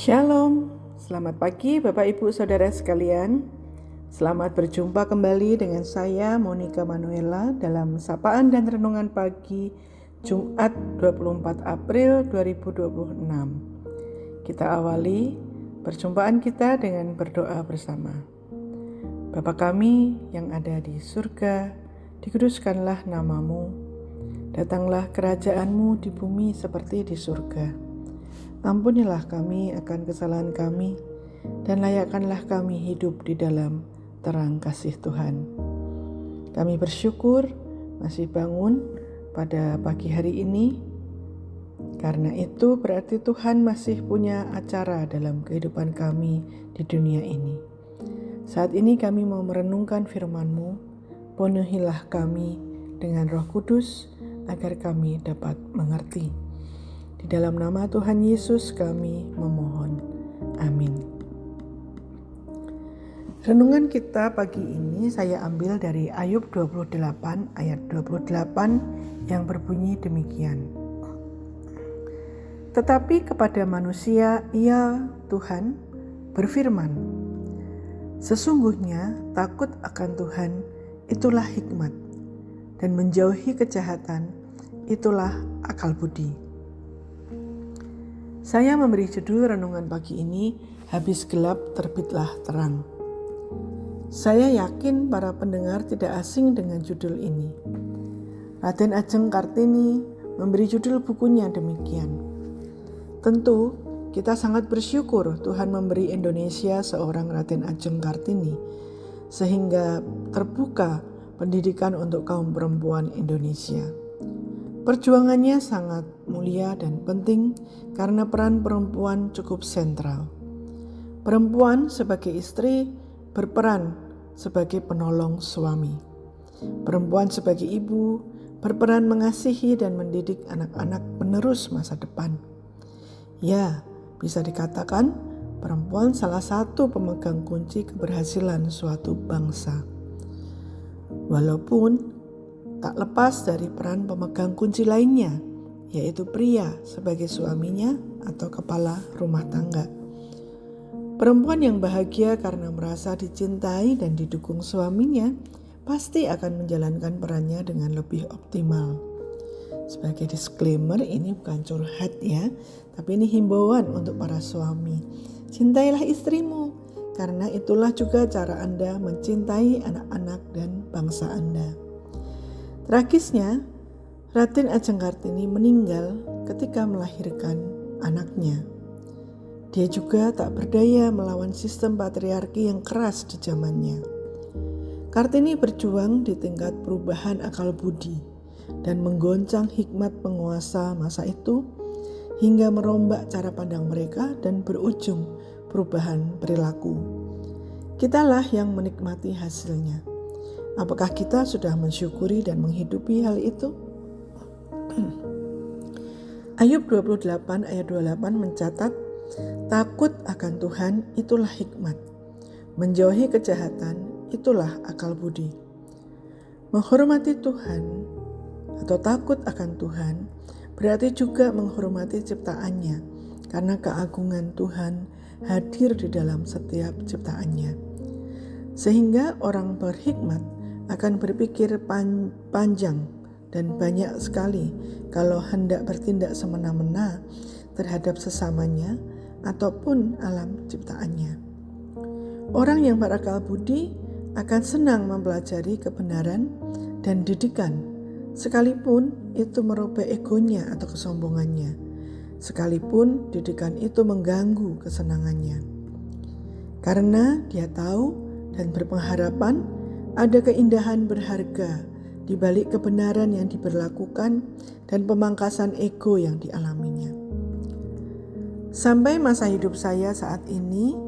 Shalom, selamat pagi Bapak Ibu Saudara sekalian. Selamat berjumpa kembali dengan saya Monica Manuela dalam Sapaan dan Renungan Pagi Jumat 24 April 2026. Kita awali perjumpaan kita dengan berdoa bersama. Bapa kami yang ada di surga, dikuduskanlah namamu, datanglah kerajaan-Mu di bumi seperti di surga. Ampunilah kami akan kesalahan kami, dan layakkanlah kami hidup di dalam terang kasih Tuhan. Kami bersyukur masih bangun pada pagi hari ini, karena itu berarti Tuhan masih punya acara dalam kehidupan kami di dunia ini. Saat ini kami mau merenungkan firman-Mu, penuhilah kami dengan Roh Kudus agar kami dapat mengerti. Di dalam nama Tuhan Yesus kami memohon. Amin. Renungan kita pagi ini saya ambil dari Ayub 28 ayat 28 yang berbunyi demikian. Tetapi kepada manusia ia Tuhan berfirman, sesungguhnya takut akan Tuhan itulah hikmat, dan menjauhi kejahatan itulah akal budi. Saya memberi judul renungan pagi ini, habis gelap terbitlah terang. Saya yakin para pendengar tidak asing dengan judul ini. Raden Ajeng Kartini memberi judul bukunya demikian. Tentu kita sangat bersyukur Tuhan memberi Indonesia seorang Raden Ajeng Kartini, sehingga terbuka pendidikan untuk kaum perempuan Indonesia. Perjuangannya sangat mulia dan penting karena peran perempuan cukup sentral. Perempuan sebagai istri berperan sebagai penolong suami. Perempuan sebagai ibu berperan mengasihi dan mendidik anak-anak penerus masa depan. Ya, bisa dikatakan perempuan salah satu pemegang kunci keberhasilan suatu bangsa. Walaupun tak lepas dari peran pemegang kunci lainnya, yaitu pria sebagai suaminya atau kepala rumah tangga. Perempuan yang bahagia karena merasa dicintai dan didukung suaminya pasti akan menjalankan perannya dengan lebih optimal. Sebagai disclaimer, ini bukan curhat ya, tapi ini himbauan untuk para suami. Cintailah istrimu, karena itulah juga cara Anda mencintai anak-anak dan bangsa Anda. Tragisnya, Raden Ajeng Kartini meninggal ketika melahirkan anaknya. Dia juga tak berdaya melawan sistem patriarki yang keras di zamannya. Kartini berjuang di tingkat perubahan akal budi dan menggoncang hikmat penguasa masa itu hingga merombak cara pandang mereka dan berujung perubahan perilaku. Kitalah yang menikmati hasilnya. Apakah kita sudah mensyukuri dan menghidupi hal itu? Ayub 28 ayat 28 mencatat, takut akan Tuhan itulah hikmat, menjauhi kejahatan itulah akal budi. Menghormati Tuhan atau takut akan Tuhan berarti juga menghormati ciptaannya, karena keagungan Tuhan hadir di dalam setiap ciptaannya. Sehingga orang berhikmat akan berpikir panjang dan banyak sekali kalau hendak bertindak semena-mena terhadap sesamanya ataupun alam ciptaannya. Orang yang berakal budi akan senang mempelajari kebenaran dan didikan, sekalipun itu merubah egonya atau kesombongannya, sekalipun didikan itu mengganggu kesenangannya. Karena dia tahu dan berpengharapan ada keindahan berharga di balik kebenaran yang diberlakukan dan pemangkasan ego yang dialaminya. Sampai masa hidup saya saat ini,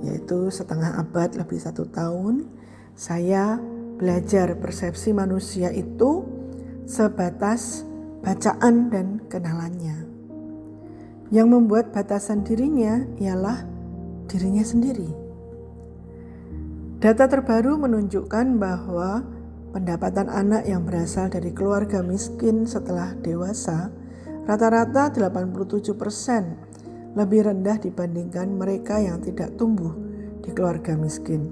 yaitu setengah abad lebih 1 tahun, saya belajar persepsi manusia itu sebatas bacaan dan kenalannya. Yang membuat batasan dirinya ialah dirinya sendiri. Data terbaru menunjukkan bahwa pendapatan anak yang berasal dari keluarga miskin setelah dewasa rata-rata 87% lebih rendah dibandingkan mereka yang tidak tumbuh di keluarga miskin.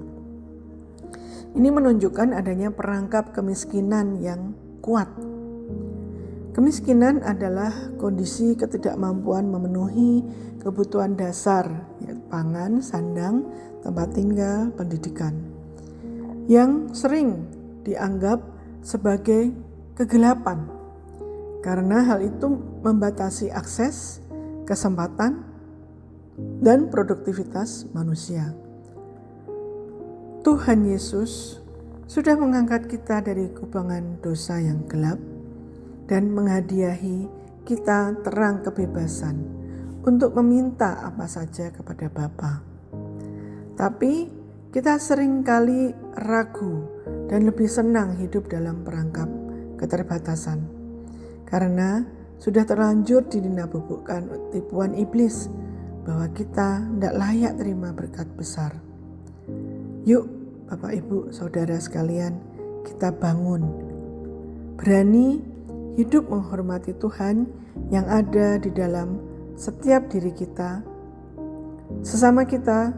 Ini menunjukkan adanya perangkap kemiskinan yang kuat. Kemiskinan adalah kondisi ketidakmampuan memenuhi kebutuhan dasar, yaitu pangan, sandang, tempat tinggal, pendidikan, yang sering dianggap sebagai kegelapan karena hal itu membatasi akses, kesempatan, dan produktivitas manusia. Tuhan Yesus sudah mengangkat kita dari kubangan dosa yang gelap dan menghadiahi kita terang kebebasan untuk meminta apa saja kepada Bapa. Tapi kita seringkali ragu dan lebih senang hidup dalam perangkap keterbatasan karena sudah terlanjur dinabubukkan tipuan iblis bahwa kita tidak layak terima berkat besar. Yuk Bapak Ibu Saudara sekalian, kita bangun, berani hidup menghormati Tuhan yang ada di dalam setiap diri kita, sesama kita,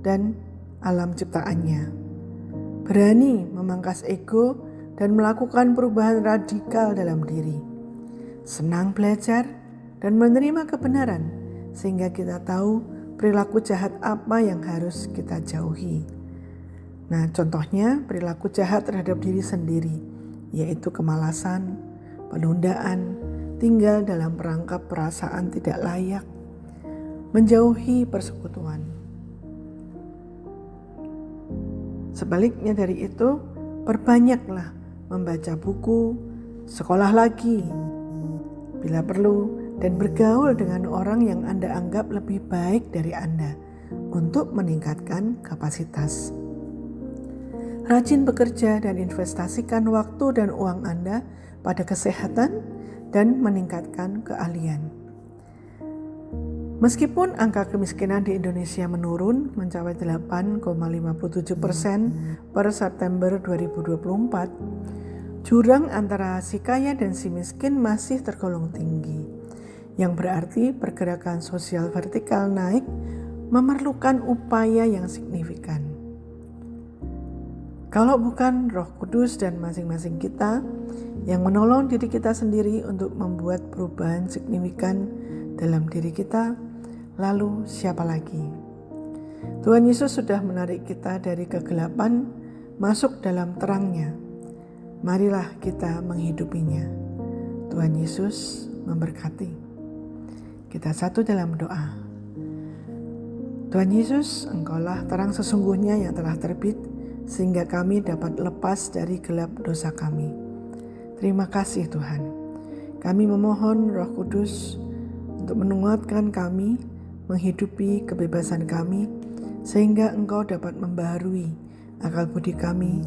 dan alam ciptaannya. Berani memangkas ego dan melakukan perubahan radikal dalam diri. Senang belajar dan menerima kebenaran sehingga kita tahu perilaku jahat apa yang harus kita jauhi. Nah, contohnya perilaku jahat terhadap diri sendiri, yaitu kemalasan, penundaan, tinggal dalam perangkap perasaan tidak layak, menjauhi persekutuan. Sebaliknya dari itu, perbanyaklah membaca buku, sekolah lagi, bila perlu, dan bergaul dengan orang yang Anda anggap lebih baik dari Anda untuk meningkatkan kapasitas. Rajin bekerja dan investasikan waktu dan uang Anda pada kesehatan dan meningkatkan keahlian. Meskipun angka kemiskinan di Indonesia menurun mencapai 8,57% per September 2024, jurang antara si kaya dan si miskin masih tergolong tinggi, yang berarti pergerakan sosial vertikal naik memerlukan upaya yang signifikan. Kalau bukan Roh Kudus dan masing-masing kita yang menolong diri kita sendiri untuk membuat perubahan signifikan dalam diri kita, lalu siapa lagi? Tuhan Yesus sudah menarik kita dari kegelapan masuk dalam terang-Nya. Marilah kita menghidupinya. Tuhan Yesus memberkati. Kita satu dalam doa. Tuhan Yesus, Engkaulah terang sesungguhnya yang telah terbit, sehingga kami dapat lepas dari gelap dosa kami. Terima kasih Tuhan. Kami memohon Roh Kudus untuk menguatkan kami, menghidupi kebebasan kami, sehingga Engkau dapat membaharui akal budi kami,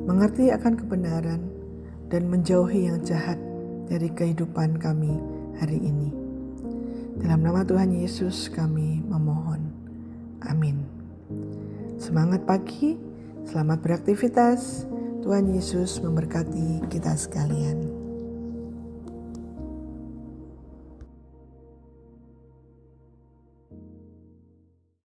mengerti akan kebenaran, dan menjauhi yang jahat dari kehidupan kami hari ini. Dalam nama Tuhan Yesus kami memohon. Amin. Semangat pagi. Selamat beraktivitas. Tuhan Yesus memberkati kita sekalian.